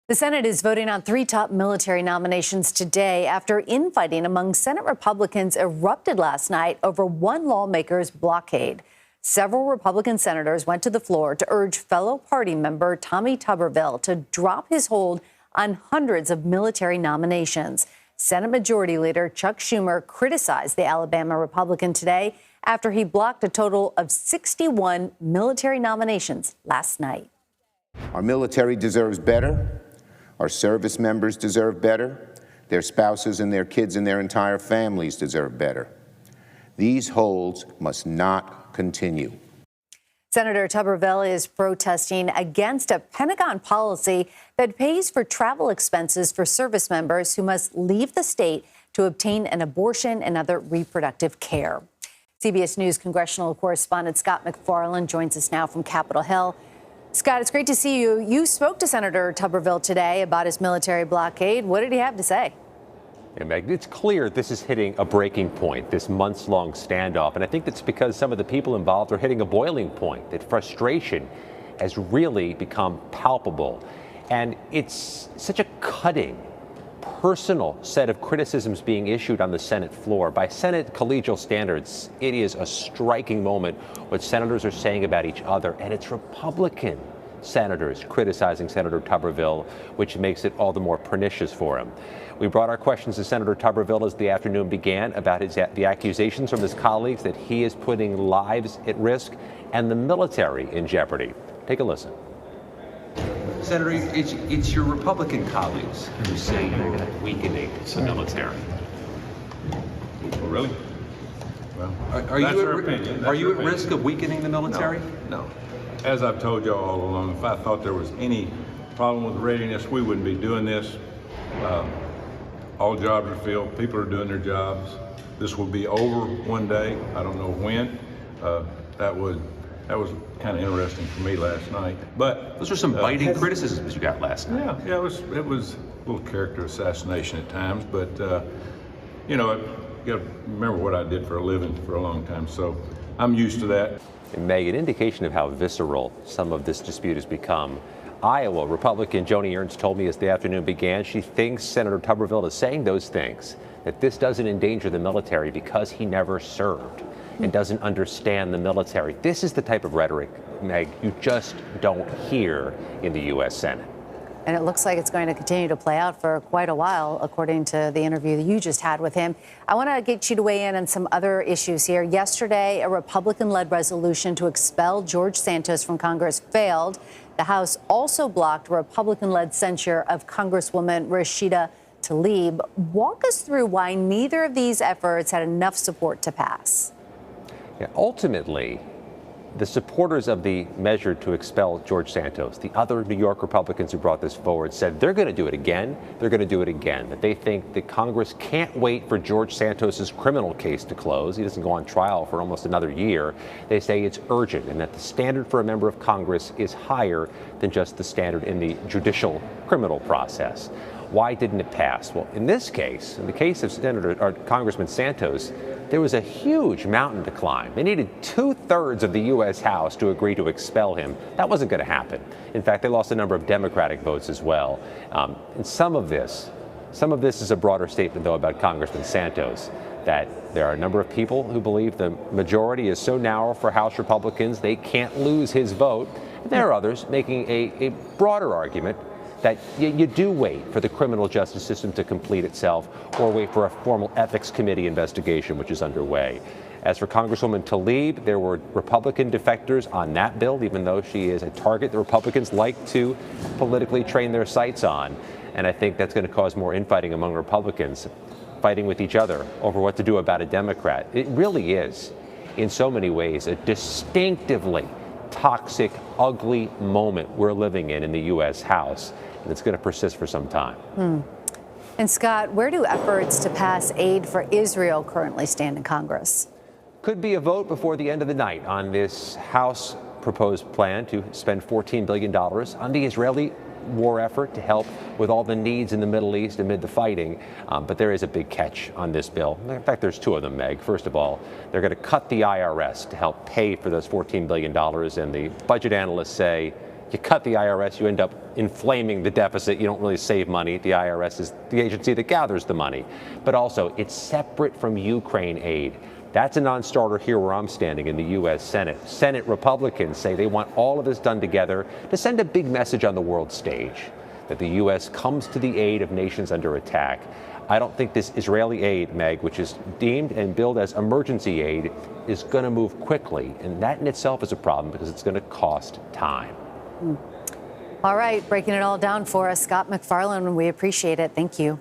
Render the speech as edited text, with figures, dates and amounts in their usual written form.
The Senate is voting on 3 top military nominations today after infighting among Senate Republicans erupted last night over one lawmaker's blockade. Several Republican senators went to the floor to urge fellow party member Tommy Tuberville to drop his hold on hundreds of military nominations. Senate Majority Leader Chuck Schumer criticized the Alabama Republican today after he blocked a total of 61 military nominations last night. Our military deserves better. Our service members deserve better. Their spouses and their kids and their entire families deserve better. These holds must not continue. Senator Tuberville is protesting against a Pentagon policy that pays for travel expenses for service members who must leave the state to obtain an abortion and other reproductive care. CBS News congressional correspondent Scott MacFarlane joins us now from Capitol Hill. Scott, it's great to see you. You spoke to Senator Tuberville today about his military blockade. What did he have to say? Yeah, Meg, it's clear this is hitting a breaking point, this months-long standoff. And I think that's because some of the people involved are hitting a boiling point, that frustration has really become palpable. And it's such a cutting, personal set of criticisms being issued on the Senate floor. By Senate collegial standards, it is a striking moment what senators are saying about each other, and it's Republican senators criticizing Senator Tuberville, which makes it all the more pernicious for him. We brought our questions to Senator Tuberville as the afternoon began about the accusations from his colleagues that he is putting lives at risk and the military in jeopardy. Take a listen. Senator, it's your Republican colleagues who say you're weakening the military. Oh, really? Well, are you at risk of weakening the military? No. As I've told you all along, if I thought there was any problem with readiness, we wouldn't be doing this. All jobs are filled. People are doing their jobs. This will be over one day. I don't know when. That was kind of interesting for me last night. But those are some biting criticisms you got last night. Yeah, it was a little character assassination at times. But you know, you got to remember what I did for a living for a long time, so I'm used to that. And Meg, an indication of how visceral some of this dispute has become. Iowa Republican Joni Ernst told me as the afternoon began she thinks Senator Tuberville is saying those things, that this doesn't endanger the military because he never served and doesn't understand the military. This is the type of rhetoric, Meg, you just don't hear in the U.S. Senate. And it looks like it's going to continue to play out for quite a while, according to the interview that you just had with him. I want to get you to weigh in on some other issues here. Yesterday, a Republican-led resolution to expel George Santos from Congress failed. The House also blocked Republican-led censure of Congresswoman Rashida Tlaib. Walk us through why neither of these efforts had enough support to pass. Yeah, ultimately, the supporters of the measure to expel George Santos, the other New York Republicans who brought this forward, said they're going to do it again. They're going to do it again. That they think that Congress can't wait for George Santos's criminal case to close. He doesn't go on trial for almost another year. They say it's urgent and that the standard for a member of Congress is higher than just the standard in the judicial criminal process. Why didn't it pass? Well, in this case, in the case of Congressman Santos, there was a huge mountain to climb. They needed 2/3 of the U.S. House to agree to expel him. That wasn't going to happen. In fact, they lost a number of Democratic votes as well. And some of this is a broader statement, though, about Congressman Santos, that there are a number of people who believe the majority is so narrow for House Republicans they can't lose his vote. And there are others making a broader argument that you do wait for the criminal justice system to complete itself or wait for a formal ethics committee investigation, which is underway. As for Congresswoman Tlaib, there were Republican defectors on that bill, even though she is a target the Republicans like to politically train their sights on. And I think that's going to cause more infighting among Republicans, fighting with each other over what to do about a Democrat. It really is, in so many ways, a distinctively toxic, ugly moment we're living in the U.S. House. And it's going to persist for some time. And Scott, where do efforts to pass aid for Israel currently stand in Congress? Could be a vote before the end of the night on this House proposed plan to spend $14 billion on the Israeli war effort to help with all the needs in the Middle East amid the fighting. But there is a big catch on this bill. In fact, there's two of them, Meg. First of all, they're going to cut the IRS to help pay for those $14 billion. And the budget analysts say You cut the IRS, you end up inflaming the deficit. You don't really save money. The IRS is the agency that gathers the money. But also, it's separate from Ukraine aid. That's a non-starter here where I'm standing in the U.S. Senate. Senate Republicans say they want all of this done together to send a big message on the world stage that the U.S. comes to the aid of nations under attack. I don't think this Israeli aid, Meg, which is deemed and billed as emergency aid, is going to move quickly. And that in itself is a problem because it's going to cost time. All right, breaking it all down for us, Scott MacFarlane. We appreciate it. Thank you.